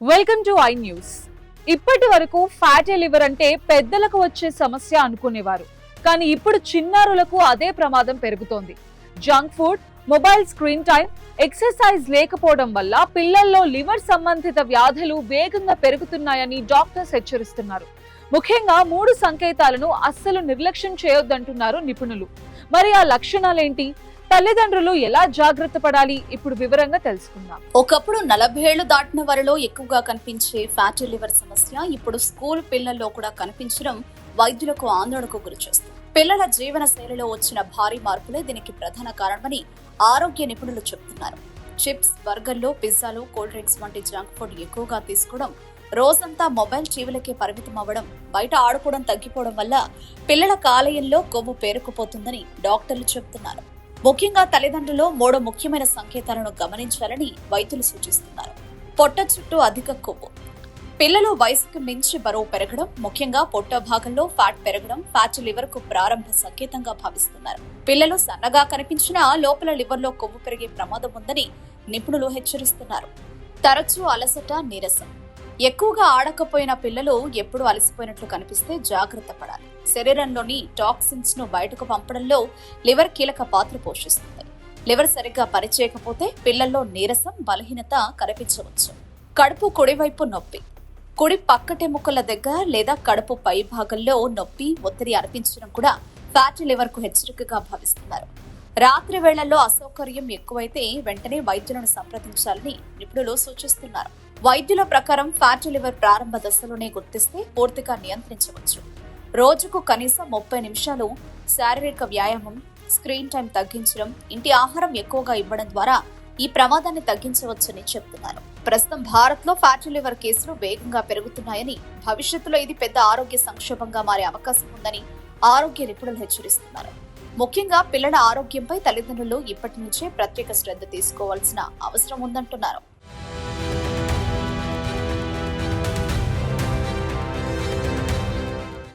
Welcome to I news. ఇప్పటి వరకు fatty liver అంటే పెద్దలకు వచ్చే సమస్య అనుకునేవారు. కానీ ఇప్పుడు చిన్నారులకు అదే ప్రమాదం పెరుగుతోంది. Junk food, mobile screen time, exercise లేకపోవడం వల్ల పిల్లల్లో లివర్ సంబంధిత వ్యాధులు వేగంగా పెరుగుతున్నాయని డాక్టర్స్ హెచ్చరిస్తున్నారు. ముఖ్యంగా 3 సంకేతాలను అస్సలు నిర్లక్ష్యం చేయొద్దంటున్నారు నిపుణులు. మరి ఆ లక్షణాలేంటి? తల్లిదండ్రులు ఎలా జాగ్రత్త పడాలి? ఇప్పుడు వివరంగా తెలుసుకుందాం. ఒకప్పుడు 40 ఏళ్లు దాటిన వారిలో ఎక్కువగా కనిపించే ఫ్యాటీ లివర్ సమస్య ఇప్పుడు స్కూల్ పిల్లల్లో కూడా కనిపించడం వైద్యులకు ఆందోళనకు గురిచేస్తుంది. పిల్లల జీవన శైలిలో వచ్చిన భారీ మార్పులే దీనికి ప్రధాన కారణమని ఆరోగ్య నిపుణులు చెబుతున్నారు. చిప్స్, బర్గర్లు, పిజ్జాలు, కూల్ డ్రింక్స్ వంటి జంక్ ఫుడ్ ఎక్కువగా తీసుకోవడం, రోజంతా మొబైల్ టీవీలకే పరిమితం అవ్వడం, బయట ఆడుకోవడం తగ్గిపోవడం వల్ల పిల్లల కాలేయంలో కొవ్వు పేరుకుపోతుందని డాక్టర్లు చెబుతున్నారు. ముఖ్యంగా తల్లిదండ్రులు 3 ముఖ్యమైన సంకేతాలను గమనించాలని వైద్యులు సూచిస్తున్నారు. పొట్ట చుట్టూ అధిక కొవ్వు. పిల్లలు వయసుకు మించి బరువు పెరగడం, ముఖ్యంగా పొట్ట భాగంలో ఫ్యాట్ పెరగడం ఫ్యాటీ లివర్ కు ప్రారంభ సంకేతంగా భావిస్తున్నారు. పిల్లలు సన్నగా కనిపించినా లోపల లివర్ లో కొవ్వు పెరిగే ప్రమాదం ఉందని నిపుణులు హెచ్చరిస్తున్నారు. తరచూ అలసట, నీరసం. ఎక్కువగా ఆడకపోయిన పిల్లలు ఎప్పుడూ అలసిపోయినట్లు కనిపిస్తే జాగ్రత్త పడాలి. శరీరంలోని టాక్సిన్స్ ను బయటకు పంపడంలో లివర్ కీలక పాత్ర పోషిస్తుంది. లివర్ సరిగ్గా పనిచేయకపోతే పిల్లల్లో నీరసం, బలహీనత కనిపించవచ్చు. కడుపు కుడివైపు నొప్పి. కుడి పక్కటెముకల దగ్గర లేదా కడుపు పై భాగంలో నొప్పి, ఒత్తిడి అనిపించడం కూడా ఫ్యాటీ లివర్ కు హెచ్చరికగా భావిస్తున్నారు. రాత్రి వేళల్లో అసౌకర్యం ఎక్కువైతే వెంటనే వైద్యులను సంప్రదించాలని నిపుణులు సూచిస్తున్నారు. వైద్యుల ప్రకారం ఫ్యాటీ లివర్ ప్రారంభ దశలోనే గుర్తిస్తే పూర్తిగా నియంత్రించవచ్చు. రోజుకు కనీసం 30 నిమిషాలు శారీరక వ్యాయామం, స్క్రీన్ టైం తగ్గించడం, ఇంటి ఆహారం ఎక్కువగా ఇవ్వడం ద్వారా ఈ ప్రమాదాన్ని తగ్గించవచ్చని చెబుతున్నారు. ప్రస్తుతం భారత్ లో ఫ్యాటీ లివర్ కేసులు వేగంగా పెరుగుతున్నాయని, భవిష్యత్తులో ఇది పెద్ద ఆరోగ్య సంక్షోభంగా మారే అవకాశం ఉందని ఆరోగ్య నిపుణులు హెచ్చరిస్తున్నారు. ముఖ్యంగా పిల్లల ఆరోగ్యంపై తల్లిదండ్రులు ఇప్పటి నుంచే ప్రత్యేక శ్రద్ధ తీసుకోవాల్సిన అవసరం ఉందంటున్నారు.